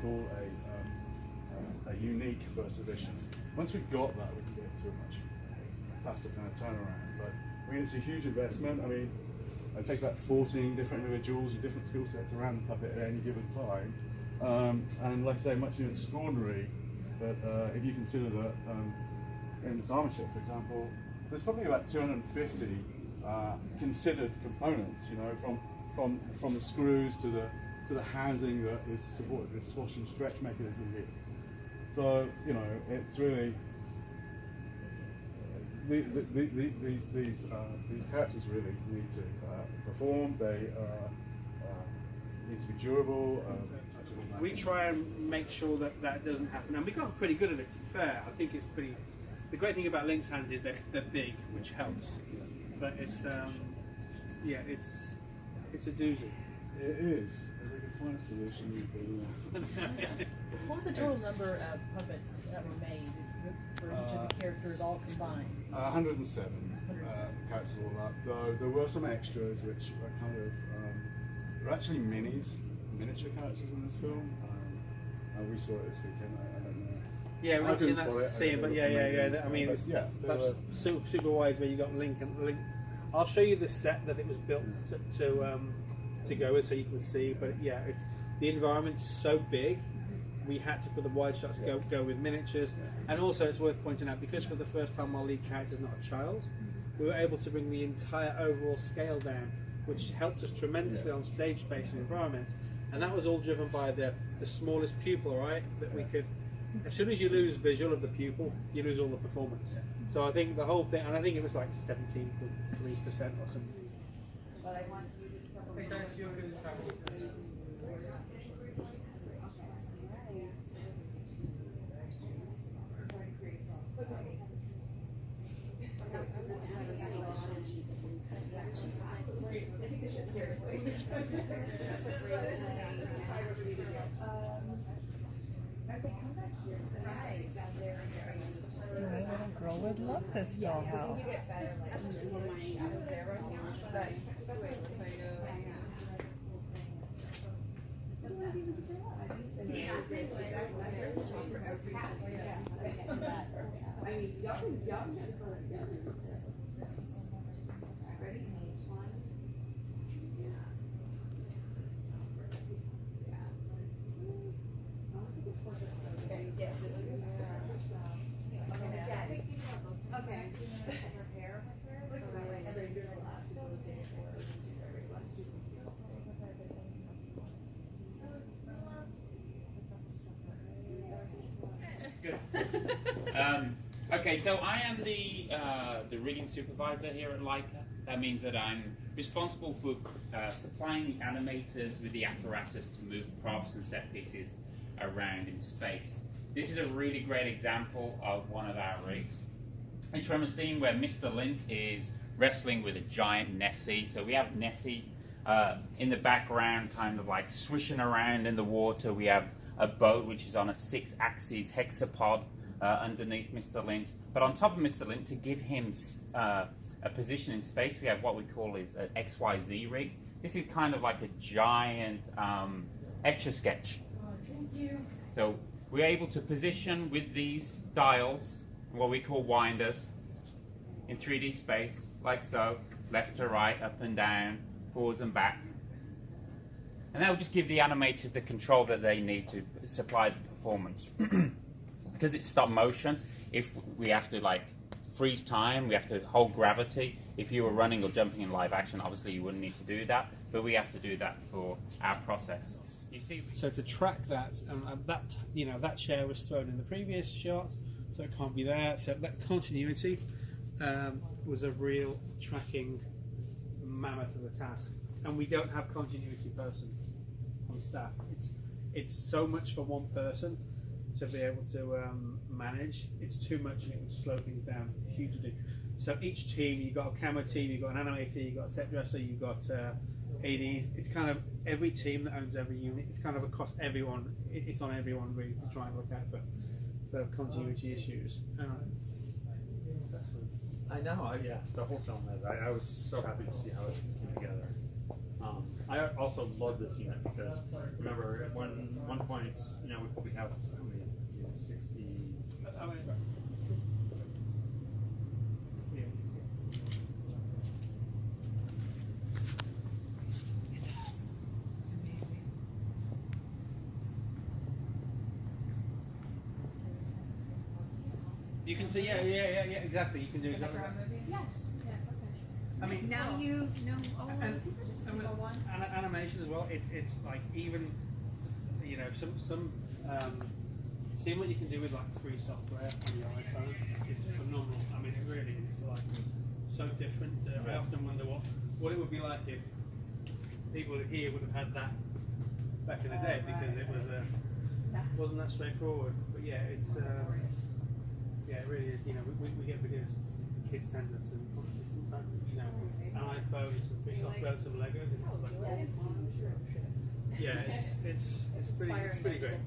call a unique first edition. Once we've got that, we can get to a much faster kind of turnaround. But I mean, it's a huge investment. I mean, it takes about 14 different individuals with different skill sets around the puppet at any given time. And like I say, much extraordinary. But if you consider that in this armor ship, for example, there's probably about 250 considered components. You know, from the screws to the housing that is supported with swash and stretch mechanism here. So you know, it's really these characters really need to perform. They need to be durable. We try and make sure that that doesn't happen, and we've gotten pretty good at it. To be fair, I think it's pretty. The great thing about Lynx hands is they're big, which helps. But it's yeah, it's a doozy. It is. If we can find a solution, we can. What was the total number of puppets that were made for each of the characters all combined? 107 characters all up. Though there were some extras which are kind of they're actually miniature characters in this film. We saw it this weekend. I don't know. Yeah, we've seen that scene, but yeah. I mean, that's super wise where you got Link. I'll show you the set that it was built to go with, so you can see. But yeah, the environment's so big. We had to, for the wide shots, go with miniatures, and also it's worth pointing out, because for the first time our lead character is not a child, we were able to bring the entire overall scale down, which helped us tremendously on stage space and environment. And that was all driven by the smallest pupil, right? That we could. As soon as you lose visual of the pupil, you lose all the performance. So I think the whole thing, and I think it was like 17.3% or something. But I want you to My little girl would love this dollhouse. Okay, so I am the rigging supervisor here at Laika. That means that I'm responsible for supplying the animators with the apparatus to move props and set pieces around in space. This is a really great example of one of our rigs. It's from a scene where Mr. Lint is wrestling with a giant Nessie. So we have Nessie in the background, kind of like swishing around in the water. We have a boat which is on a 6-axis hexapod underneath Mr. Lint. But on top of Mr. Lint, to give him a position in space, we have what we call is an XYZ rig. This is kind of like a giant Etch-a-Sketch. So we're able to position with these dials, what we call winders, in 3D space, like so, left to right, up and down, forwards and back. And that will just give the animator the control that they need to supply the performance. Because it's stop motion, if we have to like freeze time, we have to hold gravity. If you were running or jumping in live action, obviously you wouldn't need to do that, but we have to do that for our process. You see, so to track that, that chair was thrown in the previous shot, so it can't be there. So that continuity was a real tracking mammoth of a task, and we don't have continuity person on staff. It's so much for one person to be able to manage. It's too much, and it would slow things down hugely. So each team, you've got a camera team, you've got an animator, you've got a set dresser, you've got ADs. It's kind of every team that owns every unit. It's kind of across everyone. It's on everyone really to try and look out for continuity issues. I know, yeah, the whole film is. I was so happy to see how it came together. I also love this unit because remember when one point, we probably have only 60. I mean, yeah. It does. It's amazing. You can do, yeah, exactly. You can do exactly that. Yes, yes, okay. I mean, Now you know all of and, the secrets. Just and with single one. animation as well. It's like even some seeing what you can do with like free software on your iPhone is phenomenal. I mean, it really is. It's like so different. I often wonder what it would be like if people here would have had that back in the day, because it was wasn't that straightforward. But yeah, it's yeah, it really is. We get videos the kids send us, and honestly, sometimes an iPhone, some free software, some Legos. It's like, yeah, it's pretty great.